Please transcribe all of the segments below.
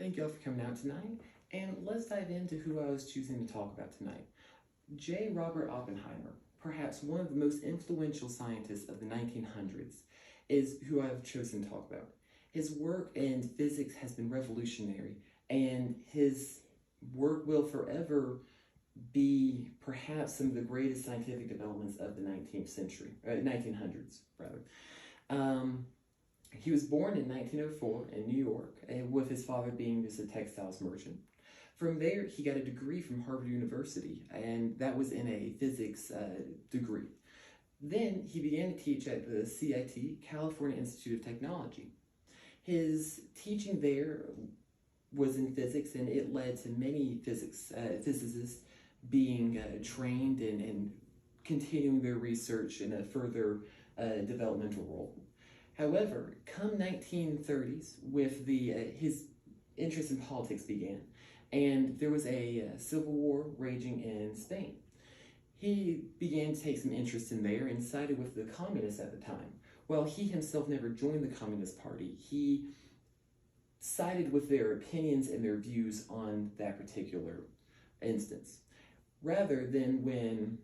Thank y'all for coming out tonight, and let's dive into who I was choosing to talk about tonight. J. Robert Oppenheimer, perhaps one of the most influential scientists of the 1900s, is who I've chosen to talk about. His work in physics has been revolutionary, and his work will forever be perhaps some of the greatest scientific developments of the 1900s, rather. He was born in 1904 in New York, with his father being just a textiles merchant. From there, he got a degree from Harvard University, and that was in a physics degree. Then he began to teach at the CIT, California Institute of Technology. His teaching there was in physics, and it led to many physicists being trained and continuing their research in a further developmental role. However, come 1930s, with his interest in politics began, and there was a civil war raging in Spain. He began to take some interest in there and sided with the communists at the time. While he himself never joined the Communist Party, he sided with their opinions and their views on that particular instance. Rather than when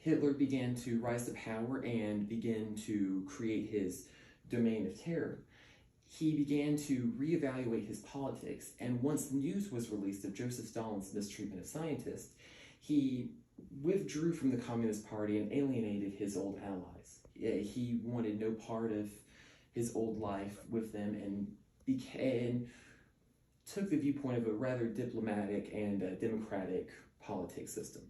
Hitler began to rise to power and begin to create his domain of terror, he began to reevaluate his politics, and once the news was released of Joseph Stalin's mistreatment of scientists, he withdrew from the Communist Party and alienated his old allies. He wanted no part of his old life with them, and took the viewpoint of a rather diplomatic and democratic politics system.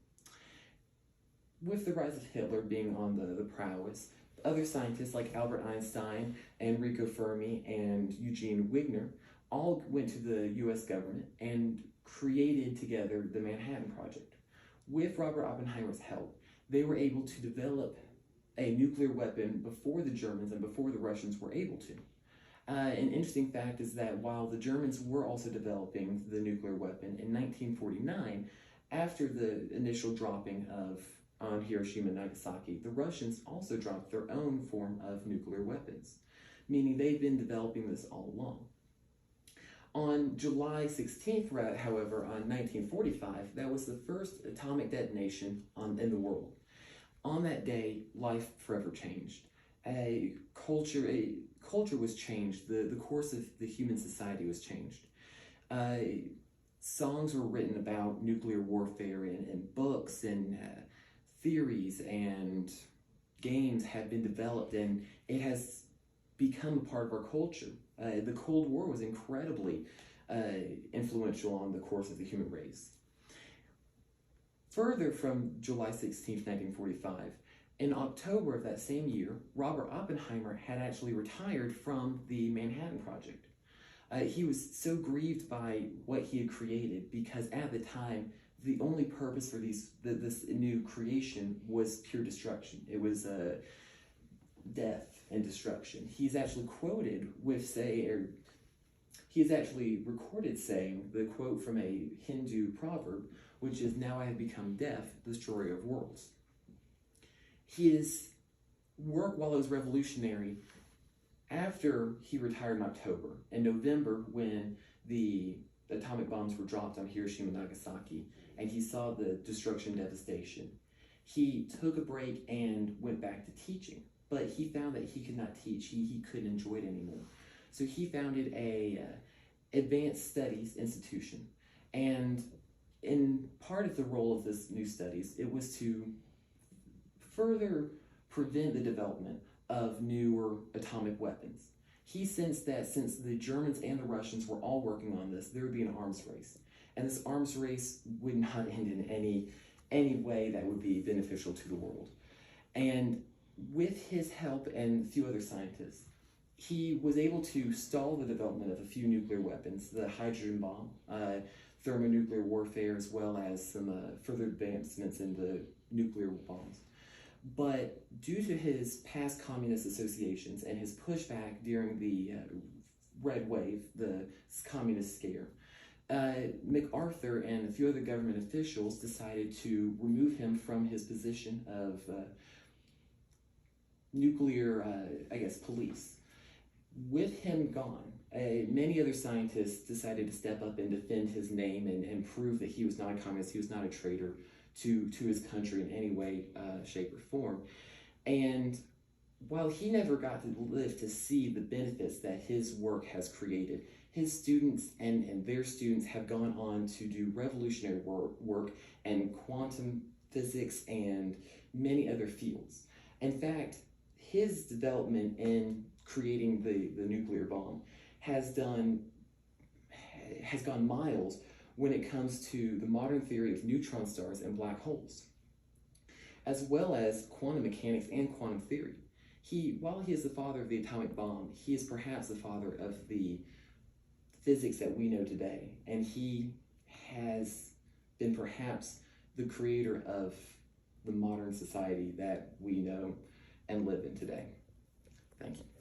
With the rise of Hitler being on the prowess, other scientists like Albert Einstein, Enrico Fermi, and Eugene Wigner all went to the US government and created together the Manhattan Project. With Robert Oppenheimer's help, they were able to develop a nuclear weapon before the Germans and before the Russians were able to. An interesting fact is that while the Germans were also developing the nuclear weapon, in 1949, after the initial dropping on Hiroshima and Nagasaki, the Russians also dropped their own form of nuclear weapons, meaning they've been developing this all along. On July 16th, however, on 1945, that was the first atomic detonation in the world. On that day, life forever changed. Culture was changed. The course of the human society was changed. Songs were written about nuclear warfare, and books and theories and games have been developed, and it has become a part of our culture. The Cold War was incredibly influential on the course of the human race. Further from July 16, 1945, in October of that same year, Robert Oppenheimer had actually retired from the Manhattan Project. He was so grieved by what he had created because at the time, the only purpose for this new recreation was pure destruction. It was death and destruction. He's actually quoted he is actually recorded saying the quote from a Hindu proverb, which is, "Now I have become death, destroyer of worlds." His work, while it was revolutionary, after he retired in October, in November, when the atomic bombs were dropped on Hiroshima and Nagasaki, and he saw the destruction and devastation, he took a break and went back to teaching. But he found that he could not teach. He couldn't enjoy it anymore. So he founded a advanced studies institution. And in part of the role of this new studies, it was to further prevent the development of newer atomic weapons. He sensed that since the Germans and the Russians were all working on this, there would be an arms race. And this arms race would not end in any way that would be beneficial to the world. And with his help and a few other scientists, he was able to stall the development of a few nuclear weapons, the hydrogen bomb, thermonuclear warfare, as well as some further advancements in the nuclear bombs. But due to his past communist associations and his pushback during the Red Wave, the communist scare, MacArthur and a few other government officials decided to remove him from his position of nuclear, police. With him gone, many other scientists decided to step up and defend his name and prove that he was not a communist, he was not a traitor to his country in any way, shape, or form. And while he never got to live to see the benefits that his work has created, his students and their students have gone on to do revolutionary work in quantum physics and many other fields. In fact, his development in creating the nuclear bomb has gone miles when it comes to the modern theory of neutron stars and black holes, as well as quantum mechanics and quantum theory. While he is the father of the atomic bomb, he is perhaps the father of the physics that we know today, and he has been perhaps the creator of the modern society that we know and live in today. Thank you.